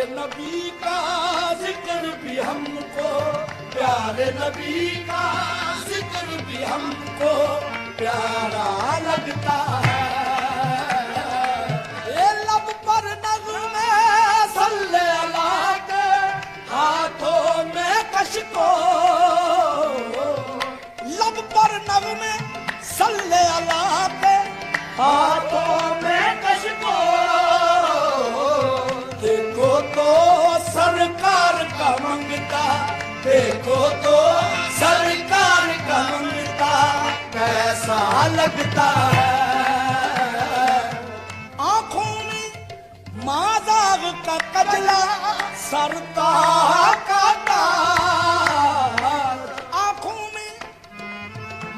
नबी का जिक्र भी हमको, प्यारे नबी का जिक्र भी हमको प्यारा लगता है। ये लब पर नग़्मे सल्ले अला के हाथों में कशको, लब पर नग़्मे सल्ले अला के हाथों में कशको। देखो तो सरकार का मंगता, देखो तो सरकार का मंगता कैसा लगता है। आंखों में मादाग का कजला सरता काटा, आंखों में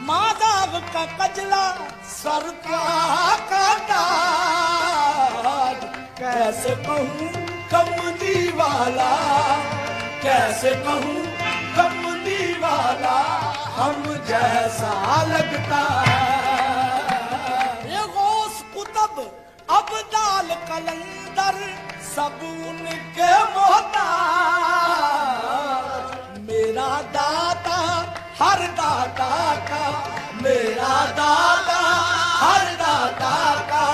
मादाग का कजला सरता काटा। कैसे कहूँ कमली वाला, कैसे कहूँ कमली वाला हम जैसा लगता है। ये गौस कुतुब अब्दाल कलंदर सब उनके मोहताज, मेरा दाता हर दाता का, मेरा दाता हर दाता का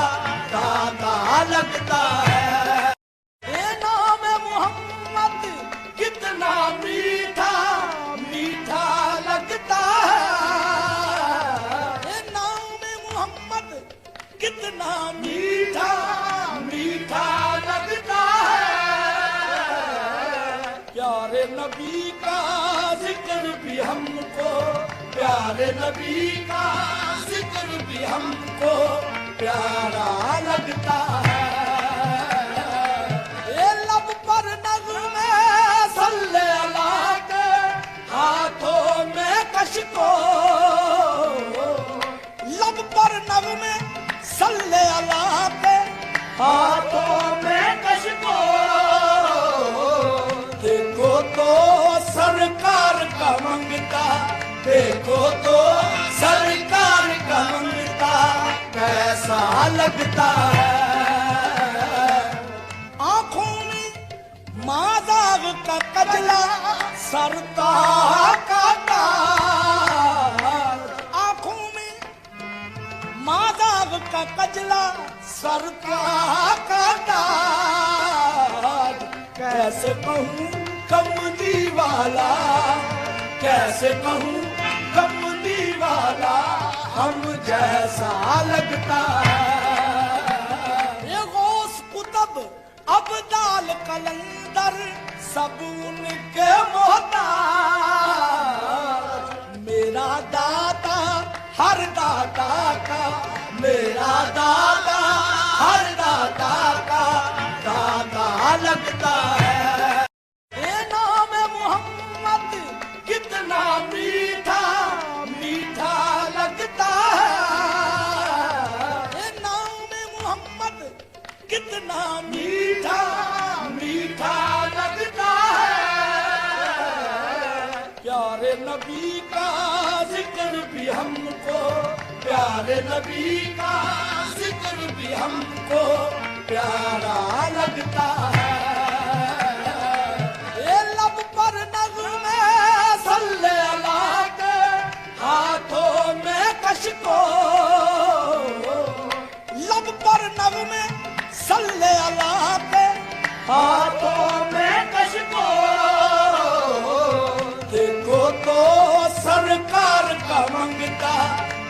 दाता लगता है। ये नाम मोहम्मद कितना मीठा मीठा लगता है। ये नाम मोहम्मद कितना मीठा मीठा लगता है। प्यारे नबी का जिक्र भी हमको, प्यारे नबी का जिक्र भी हमको प्यारा लगता है। ये लब पर नग़्मे सल्ले अला के हाथों में कशको, लब पर नग़्मे सल्ले अला के हाथों में कशको। देखो तो सरकार का मंगता, देखो तो सरकार का मंगता कैसा लगता है। आंखों में मादाग का कजला सरता काटा, आंखों में मादाग का कजला सरता काटा। कैसे कहूँ कमली वाला, कैसे कहूँ कमली वाला हम जैसा लगता है। ये गौस कुतुब अब्दाल कलंदर सब उनके मोहताज, मेरा दाता हर दाता का, मेरा दाता हर दाता का दाता लगता है। ये नाम मोहम्मद कितना मीठा मीठा लगता है। ये नाम मोहम्मद कितना मीठा मीठा लगता है। प्यारे नबी का जिक्र भी हमको, प्यारे नबी का जिक्र भी हमको प्यारा लगता है। ये लब पर नग़्मे सल्ले अला के हाथों में कशको, लब पर नग़्मे सल्ले अला के हाथों में कशको। देखो तो सरकार का मंगता,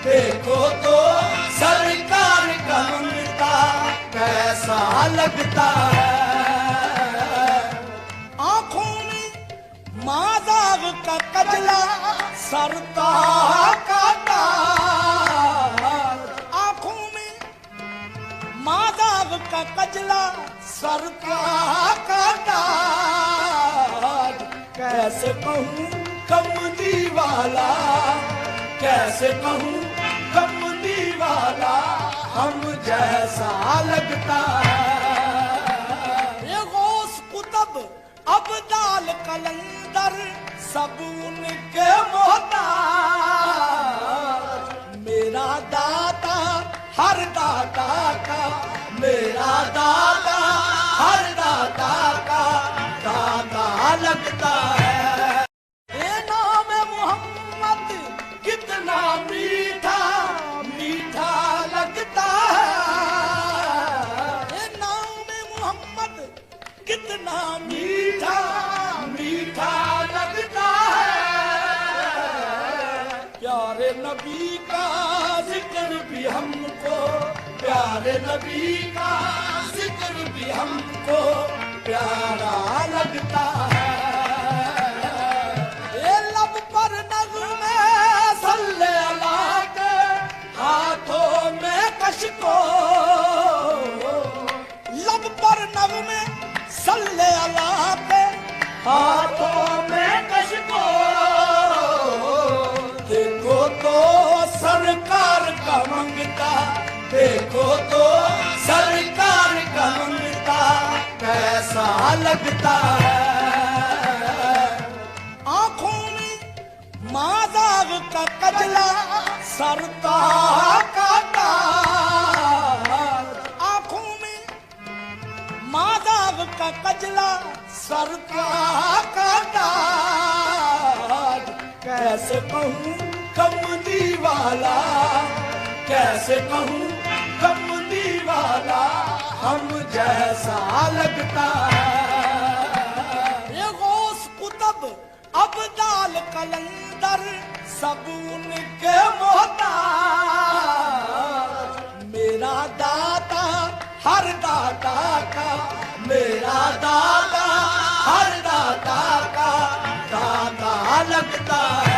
देखो तो सरकार का मंगता कैसा लगता है। आंखों में मादाग का कजला सरता काटा, आंखों में मादाग का कजला सरता काटा। कैसे कहूँ कमली वाला, कैसे कहूँ कमली वाला हम जैसा लगता है। ये गौस कुतुब अब्दाल कलंदर सब उनके मोहताज, मेरा दाता हर दाता का, मेरा दाता हर दाता का प्यारे नबी का जिक्र भी हमको प्यारा लगता है। ये लब पर नग़्मे सल्ले अला के हाथों में कशको, लब पर नग़्मे सल्ले अला के हाथों में कशको। देखो तो सरकार का मंगता, देखो तो सरकार का मंगता कैसा लगता है। आंखों में मादाग का कजला सरता काटा, आंखों में मादाग का कजला सरता काटा। कैसे कहूँ कमली वाला, कैसे कहूँ कमली वाला हम जैसा लगता है। ये गौस कुतब अब्दाल कलंदर सब उनके मोहताज। मेरा दाता हर दाता का, मेरा दाता हर दाता का दाता लगता है।